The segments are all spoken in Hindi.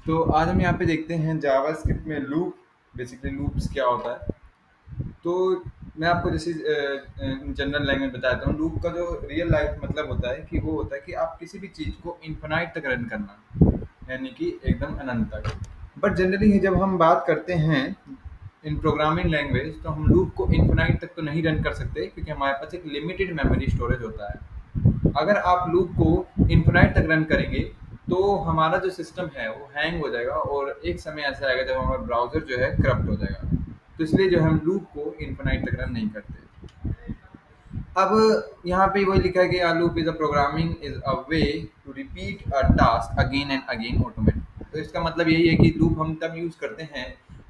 तो आज हम यहाँ पे देखते हैं जावास्क्रिप्ट में लूप। बेसिकली लूप्स क्या होता है। तो मैं आपको जैसे जनरल लैंग्वेज बताता हूँ। लूप का जो रियल लाइफ मतलब होता है कि वो होता है कि आप किसी भी चीज़ को इन्फिनाइट तक रन करना, यानी कि एकदम अनंत तक। बट जनरली जब हम बात करते हैं इन प्रोग्रामिंग लैंग्वेज, तो हम लूप को इन्फिनाइट तक तो नहीं रन कर सकते, क्योंकि हमारे पास एक लिमिटेड मेमोरी स्टोरेज होता है। अगर आप लूप को इन्फिनाइट तक रन करेंगे तो हमारा जो सिस्टम है वो हैंग हो जाएगा, और एक समय ऐसा आएगा जब हमारा ब्राउज़र जो है करप्ट हो जाएगा। तो इसलिए जो हम लूप को इन्फिनाइट तक रन नहीं करते। अब यहाँ पे वही लिखा है कि loop is a programming is a way to repeat a task again and again automatic. तो इसका मतलब यही है कि लूप हम तब यूज करते हैं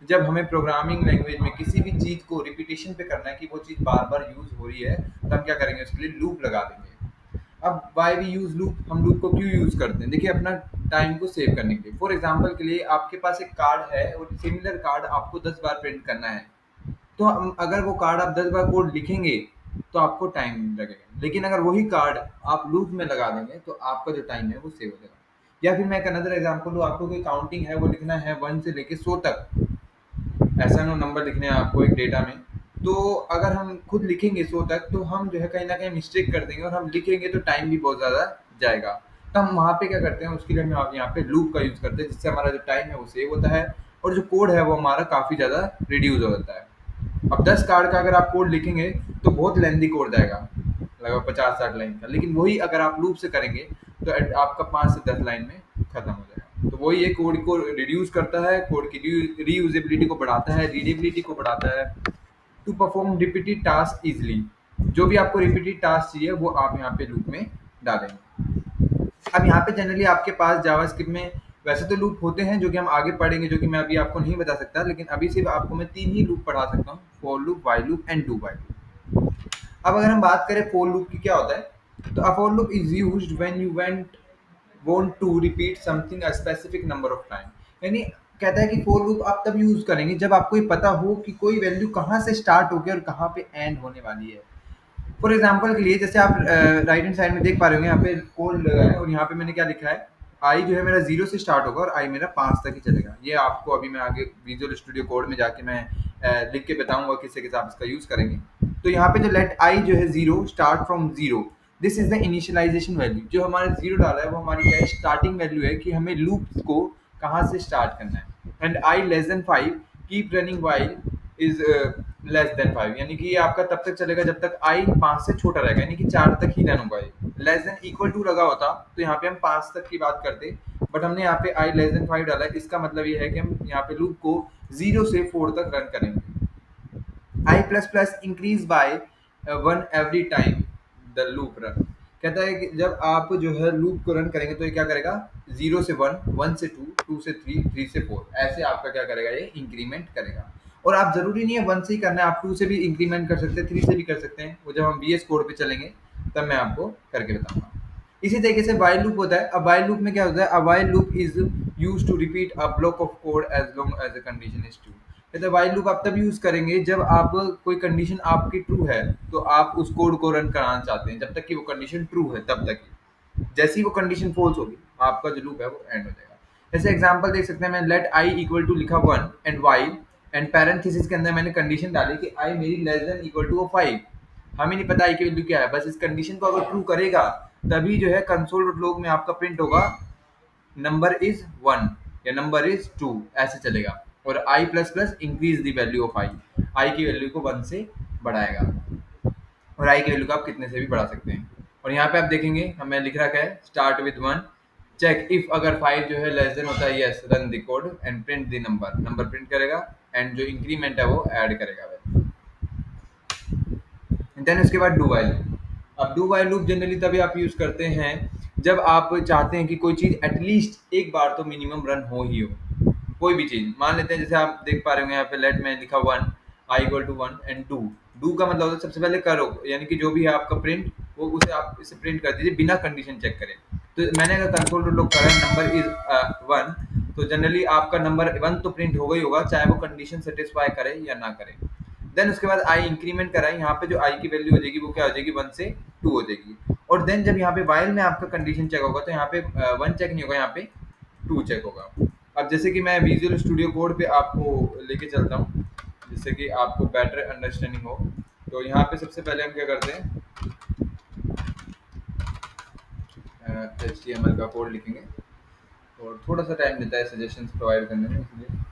जब हमें प्रोग्रामिंग लैंग्वेज में किसी भी चीज को रिपीटेशन पे करना है, कि वो चीज बार बार यूज हो रही है, तो हम क्या करेंगे, उसके लिए लूप लगा देंगे। अब वाई वी यूज लूप, हम लूप को क्यों यूज करते हैं? देखिए, अपना टाइम को सेव करने के लिए। फॉर एग्जाम्पल के लिए आपके पास एक कार्ड है और सिमिलर कार्ड आपको 10 बार प्रिंट करना है। तो अगर वो कार्ड आप 10 बार कोड लिखेंगे तो आपको टाइम लगेगा, लेकिन अगर वही कार्ड आप लूप में लगा देंगे तो आपका जो टाइम है वो सेव हो जाएगा। या फिर मैं एक अनदर एग्जाम्पल दूँ, आपको कोई काउंटिंग है वो लिखना है 1 से लेके 100 तक, ऐसा नो नंबर लिखने हैं आपको एक डेटा में। तो अगर हम खुद लिखेंगे 100 तक, तो हम जो है कहीं ना कहीं मिस्टेक कर देंगे, और हम लिखेंगे तो टाइम भी बहुत ज़्यादा जाएगा। तो हम वहाँ पे क्या करते हैं, उसके लिए हम आप यहाँ पे लूप का यूज़ करते हैं, जिससे हमारा जो टाइम है वो सेव होता है, और जो कोड है वो हमारा काफ़ी ज़्यादा रिड्यूस हो जाता है। अब 10 कार्ड का अगर आप कोड लिखेंगे तो बहुत लेंदी कोड जाएगा, लगभग 50-60 लाइन का। लेकिन वही अगर आप लूप से करेंगे तो आपका 5 से 10 लाइन में खत्म हो जाएगा। तो वही एक कोड को रिड्यूस करता है, कोड की रीयूजेबिलिटी को बढ़ाता है, रीडेबिलिटी को बढ़ाता है, to perform repeated task easily. जो भी आपको रिपीटेड टास्क चाहिए वो आप यहाँ पे लूप में डालेंगे। अब यहाँ पे जनरली आपके पास जावास्क्रिप्ट में वैसे तो लूप होते हैं जो कि हम आगे पढ़ेंगे, जो कि मैं अभी आपको नहीं बता सकता, लेकिन अभी सिर्फ आपको मैं 3 ही लूप पढ़ा सकता हूँ: for loop, while loop and do while loop. अब अगर हम बात करें फॉर लूप की, क्या होता है? तो a for loop is used when you want to repeat something a specific number of time। यानी कहता है कि फॉर लूप आप तब यूज करेंगे जब आपको ये पता हो कि कोई वैल्यू कहाँ से स्टार्ट होगी और कहाँ पे एंड होने वाली है। फॉर एग्जाम्पल के लिए, जैसे आप राइट हैंड साइड में देख पा रहे होंगे, यहाँ पे कोड लगा है और यहाँ पे मैंने क्या लिखा है, आई जो है मेरा 0 से स्टार्ट होगा और आई मेरा 5 तक ही चलेगा। ये आपको अभी मैं आगे विजुअल स्टूडियो कोड में जाके मैं लिख के बताऊंगा किससे किस आप इसका यूज करेंगे। तो यहाँ पे जो लेट आई जो है 0 start from 0, this is the initialization value. जो हमारे 0 डाला है वो हमारी क्या है, स्टार्टिंग वैल्यू है कि हमें लूप को कहाँ से स्टार्ट करना है। And I less then 5, keep running while is less than 5, यानी कि ये आपका तब तक चलेगा जब तक आई 5 से छोटा रहेगा, यानी कि 4 तक ही रन होगा। ये लेस देन इक्वल टू लगा होता तो यहाँ पे हम 5 तक की बात करते, बट हमने यहाँ पे आई लेस देन 5 डाला है। इसका मतलब ये है कि हम यहाँ पे लूप को 0 से 4 तक रन करेंगे। I plus plus increase by 1 every time the loop run. कहता है कि जब आप जो है लूप को रन करेंगे तो ये क्या करेगा, 0 से 1, 1 से 2, 2 से 3, 3 से 4, ऐसे आपका क्या करेगा, ये इंक्रीमेंट करेगा। और आप जरूरी नहीं है 1 से ही करना है, आप 2 से भी इंक्रीमेंट कर सकते हैं, 3 से भी कर सकते हैं। वो जब हम बीएस कोड पे चलेंगे तब मैं आपको करके बताऊंगा। इसी तरीके से वाइल लूप होता है। अब वाइल लूप में क्या होता है, a while loop is use to repeat a block of code as long as a condition is true. कहते हैं वाइल लूप आप तब यूज करेंगे जब आप कोई कंडीशन आपकी ट्रू है, तो आप उस कोड को रन कराना चाहते हैं जब तक कि वो कंडीशन ट्रू है तब तक ही। जैसे ही वो कंडीशन फॉल्स होगी, आपका जो लूप है वो एंड हो जाएगा। जैसे एग्जांपल देख सकते हैं, मैं लेट आई इक्वल टू लिखा 1 एंड वाइल, एंड पैरेंथेसिस के अंदर मैंने कंडीशन डाली कि आई मेरी लेस देन इक्वल टू 5। हमें नहीं पता आई की वैल्यू क्या है, बस इस कंडीशन को अगर ट्रू करेगा तभी जो है कंसोल डॉट लॉग में आपका प्रिंट होगा नंबर इज 1 या नंबर इज 2, ऐसे चलेगा। और i plus plus increase the value of i, i की वैल्यू को 1 से बढ़ाएगा। और आई की वैल्यू को आप कितने से भी बढ़ा सकते हैं। और यहाँ पे आप देखेंगे हमें लिख रखा है स्टार्ट विद 1, चेक इफ अगर 5 जो है लेस देन होता है, yes run the code and print the number, number print करेगा एंड जो इंक्रीमेंट है वो ऐड करेगा। देन उसके बाद डू वाइल लूप। अब डू वाइल लूप जनरली तभी आप यूज करते हैं जब आप चाहते हैं कि कोई चीज एटलीस्ट एक बार तो मिनिमम रन हो ही हो। कोई भी चीज मान लेते हैं, जैसे आप देख पा रहे होंगे यहाँ पे लेट में लिखा 1, i equal to 1 and do. Do का मतलब होता है सबसे पहले करो, यानी कि जो भी है आपका प्रिंट, वो उसे आप इसे प्रिंट कर दीजिए बिना कंडीशन चेक करे। तो मैंने अगर कंसोल लॉग करा नंबर इज 1, तो जनरली आपका नंबर 1 तो प्रिंट होगा ही होगा, चाहे वो कंडीशन सेटिस्फाई करे या ना करे। देन उसके बाद आई इंक्रीमेंट कराएं, यहाँ पे जो आई की वैल्यू हो जाएगी वो क्या हो जाएगी, 1 से 2 हो जाएगी। और देन जब यहाँ पे वाइल में आपका कंडीशन चेक होगा तो यहाँ पे 1 चेक नहीं होगा, यहाँ पे 2 चेक होगा। अब जैसे कि मैं विजुअल स्टूडियो कोड पे आपको लेके चलता हूँ, जिससे कि आपको बेटर अंडरस्टैंडिंग हो। तो यहाँ पे सबसे पहले हम क्या करते हैं, HTML का कोड लिखेंगे, और थोड़ा सा टाइम लेता है सजेशंस प्रोवाइड करने में, इसलिए।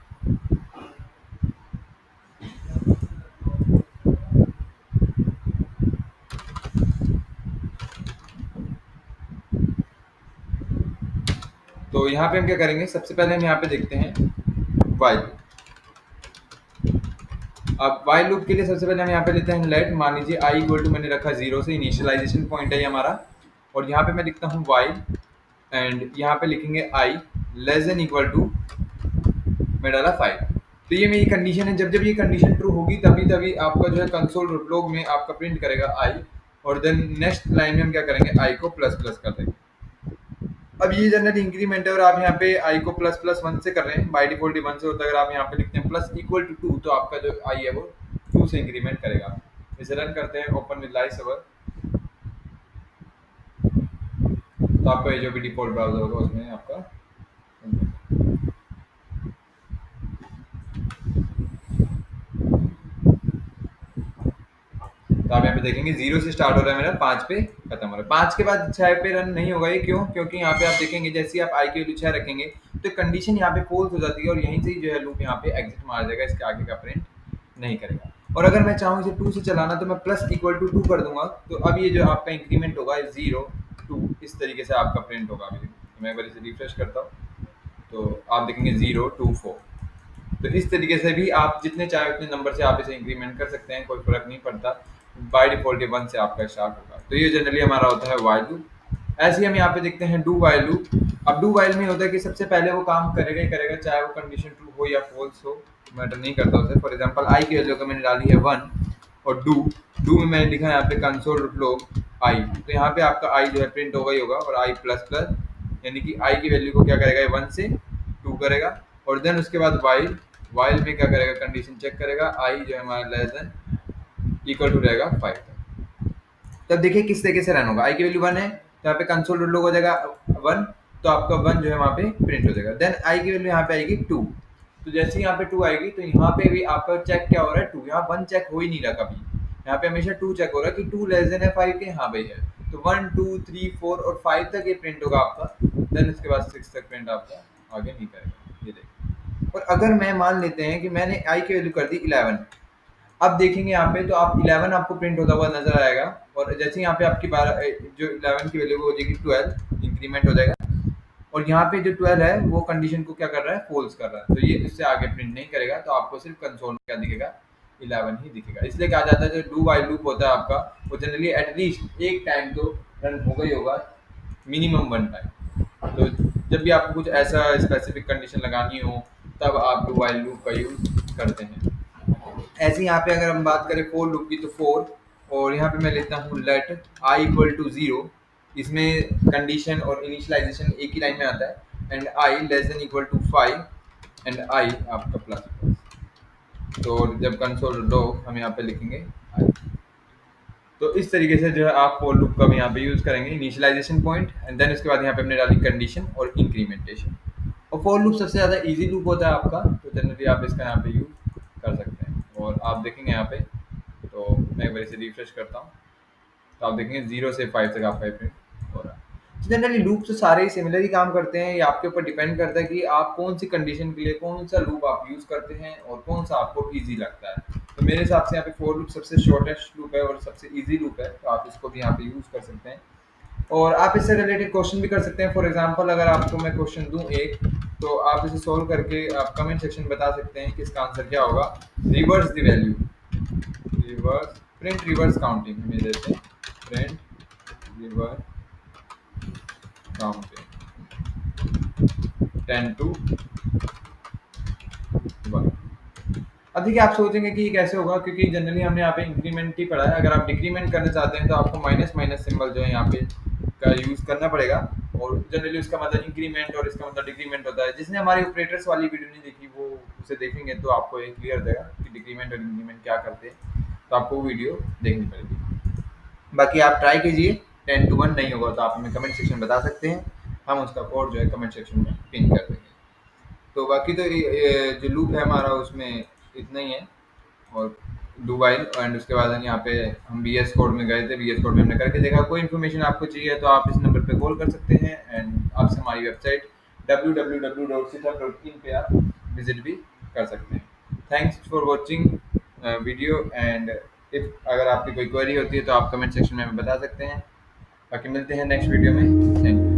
तो यहाँ पे हम क्या करेंगे, सबसे पहले हम यहाँ पे देखते हैं वाइल। अब वाइल लूप के लिए सबसे पहले हम यहाँ पे लेते हैं लेट, मान लीजिए आई इक्वल टू मैंने रखा जीरो से, इनिशियलाइजेशन पॉइंट है ये हमारा। और यहाँ पे मैं लिखता हूँ वाइल, एंड यहाँ पे लिखेंगे आई लेस देन इक्वल टू, मैं डाला 5। तो ये मेरी कंडीशन है, जब जब ये कंडीशन ट्रू होगी तभी तभी आपका जो है कंसोल लॉग में आपका प्रिंट करेगा आई। और देन नेक्स्ट लाइन में हम क्या करेंगे, आई को प्लस प्लस कर देंगे। अब ये जनरल इंक्रीमेंट है, और आप यहाँ पे आई को प्लस प्लस वन से कर रहे हैं, बाई डिफॉल्ट वन से होता है। अगर आप यहाँ पे लिखते हैं प्लस इक्वल टू टू, तो आपका जो आई है वो टू से इंक्रीमेंट करेगा। इसे रन करते हैं, ओपन विद लाइव सर्वर। तो आपका ये जो भी डिफॉल्ट ब्राउजर होगा उसमें आपका, तो आप यहाँ पे देखेंगे जीरो से स्टार्ट हो रहा है मेरा, पाँच पे खत्म हो रहा है। पाँच के बाद छह पे रन नहीं होगा ये, क्यों? क्योंकि यहाँ पे आप देखेंगे जैसे ही आप आई की वैल्यू छह रखेंगे तो कंडीशन यहाँ पे फॉल्स हो जाती है, और यहीं से ही जो है लूप यहाँ पे एग्जिट मार देगा, इसके आगे का प्रिंट नहीं करेगा। और अगर मैं चाहूँ इसे टू से चलाना, तो मैं प्लस इक्वल टू टू कर दूंगा, तो अब ये जो आपका इंक्रीमेंट होगा जीरो टू, इस तरीके से आपका प्रिंट होगा। अभी मैं एक बार इसे रिफ्रेश करता हूँ, तो आप देखेंगे 0 2 4। तो इस तरीके से भी आप जितने चाहे उतने नंबर से आप इसे इंक्रीमेंट कर सकते हैं, कोई फर्क नहीं पड़ता। बाय डिफॉल्ट ये वन से आपका स्टार्ट होगा। तो ये जनरली हमारा होता है वाइल लूप। ऐसे ही हम यहाँ पे देखते हैं डू वाइल लूप। अब डू वाइल में होता है कि सबसे पहले वो काम करेगा ही करेगा, चाहे वो कंडीशन ट्रू हो या फॉल्स हो, मैटर नहीं करता उसे। फॉर एग्जाम्पल आई की वैल्यू का मैंने डाली है वन, और डू डू में मैंने लिखा है यहाँ पे कंसोल लॉग आई, तो यहाँ पे आपका आई जो है प्रिंट होगा ही होगा, और आई प्लस प्लस, यानी कि आई की वैल्यू को क्या करेगा, ये वन से टू करेगा। और देन उसके बाद वाइल, वाइल में क्या करेगा, कंडीशन चेक करेगा, आई जो है हमारा लेस देन इक्वल टू रहेगा 5। तब देखिए किस तरीके से रन होगा। आई की वैल्यू वन है, तो यहाँ पे कंसोल लॉग हो जाएगा वन, तो आपका वन जो है वहाँ पे प्रिंट हो जाएगा। देन आई की वैल्यू यहाँ पे आएगी टू, तो जैसे ही यहाँ पे टू आएगी, तो यहाँ पे भी आपका चेक क्या हो रहा है, टू। यहाँ वन चेक हो ही नहीं रहा कभी, यहाँ पे हमेशा टू चेक हो रहा है कि टू लेस देन है फाइव के, हाँ भाई है। तो वन टू थ्री फोर और फाइव तक ये प्रिंट होगा आपका, देन उसके बाद सिक्स तक प्रिंट आपका आगे नहीं करेगा। ये देखिए। और अगर मैं मान लेते हैं कि मैंने आई की वैल्यू कर दी 11, अब देखेंगे यहाँ पे, तो आप 11 आपको प्रिंट होता हुआ नजर आएगा। और जैसे यहाँ पे आपकी 12 जो 11 की वैल्यू हो जाएगी 12, इंक्रीमेंट हो जाएगा। और यहाँ पे जो 12 है वो कंडीशन को क्या कर रहा है, फॉल्स कर रहा है, तो ये इससे आगे प्रिंट नहीं करेगा। तो आपको सिर्फ कंसोल में क्या दिखेगा, 11 ही दिखेगा। इसलिए कहा जाता है जो डू वाइल लूप होता है आपका, वो जनरली एटलीस्ट एक टाइम तो रन होगा ही होगा, मिनिमम वन टाइम। तो जब भी आपको कुछ ऐसा स्पेसिफिक कंडीशन लगानी हो, तब आप डू वाइल लूप का यूज करते हैं। ऐसे ही यहाँ पे अगर हम बात करें फोर लूप की, तो फोर, और यहाँ पे मैं लेता हूँ let I equal to zero. इसमें कंडीशन और इनिशियलाइजेशन एक ही लाइन में आता है, and I less than equal to five, and I आपका प्लस। तो जब कंसोल लो हम यहाँ पे लिखेंगे आई। तो इस तरीके से जो है आप फोर लूप का भी यहाँ पे यूज करेंगे, इनिशियलाइजेशन पॉइंट, एंड देन उसके बाद यहाँ पे हमने डाली कंडीशन और इंक्रीमेंटेशन। और फोर लूप सबसे ज़्यादा इजी लूप होता है आपका, तो जनरली आप इसका यहाँ पे यूज कर सकते हैं। और आप देखेंगे यहाँ पे, तो मैं एक बार इसे रिफ्रेश करता हूँ, तो आप देखेंगे जीरो से फाइव तक आपका प्रिंट हो रहा है। तो जनरली लूप तो सारे ही सिमिलर ही काम करते हैं, ये आपके ऊपर डिपेंड करता है कि आप कौन सी कंडीशन के लिए कौन सा लूप आप यूज़ करते हैं और कौन सा आपको ईजी लगता है। तो मेरे हिसाब से यहाँ पे फोर लूप सबसे शॉर्टेस्ट लूप है और सबसे ईजी लूप है, तो आप इसको भी यहाँ पे यूज़ कर सकते हैं। और आप इससे रिलेटेड क्वेश्चन भी कर सकते हैं। फॉर एग्जांपल अगर आपको मैं क्वेश्चन दूं एक, तो आप इसे सॉल्व करके आप कमेंट सेक्शन में बता सकते हैं कि इसका आंसर क्या होगा। Reverse the value, reverse print reverse counting में देते हैं, प्रिंट रिवर्स काउंटिंग 10 to 1। अब देखिए आप सोचेंगे कि ये कैसे होगा, क्योंकि जनरली हमने यहाँ पे इंक्रीमेंट ही पढ़ा है। अगर आप डिक्रीमेंट करना चाहते हैं तो आपको माइनस माइनस सिंबल जो है यहाँ पे का यूज़ करना पड़ेगा। और जनरली उसका मतलब इंक्रीमेंट और इसका मतलब डिक्रीमेंट होता है। जिसने हमारी ऑपरेटर्स वाली वीडियो नहीं देखी वो उसे देखेंगे तो आपको ये क्लियर हो जाएगा कि डिक्रीमेंट और इंक्रीमेंट क्या करते हैं। तो आपको वो वीडियो देखनी पड़ेगी। बाकी आप ट्राई कीजिए, 10 to 1 नहीं होगा तो आप हमें कमेंट सेक्शन में बता सकते हैं, हम उसका कोड जो है कमेंट सेक्शन में पिन कर देंगे। तो बाकी तो ये जो लूप है हमारा उसमें इतना ही है। और डू वाइल एंड उसके बाद यहाँ पे हम बी एस कोड में गए थे, बी एस कोड में हमने करके देखा। कोई इन्फॉर्मेशन आपको चाहिए तो आप इस नंबर पे कॉल कर सकते हैं एंड आपसे हमारी वेबसाइट www.sithap.in पे आप विजिट भी कर सकते हैं। Thanks for watching video and if अगर आपकी कोई क्वेरी होती है तो आप कमेंट सेक्शन में हमें बता सकते हैं। बाकी मिलते हैं नेक्स्ट वीडियो में। Thank you.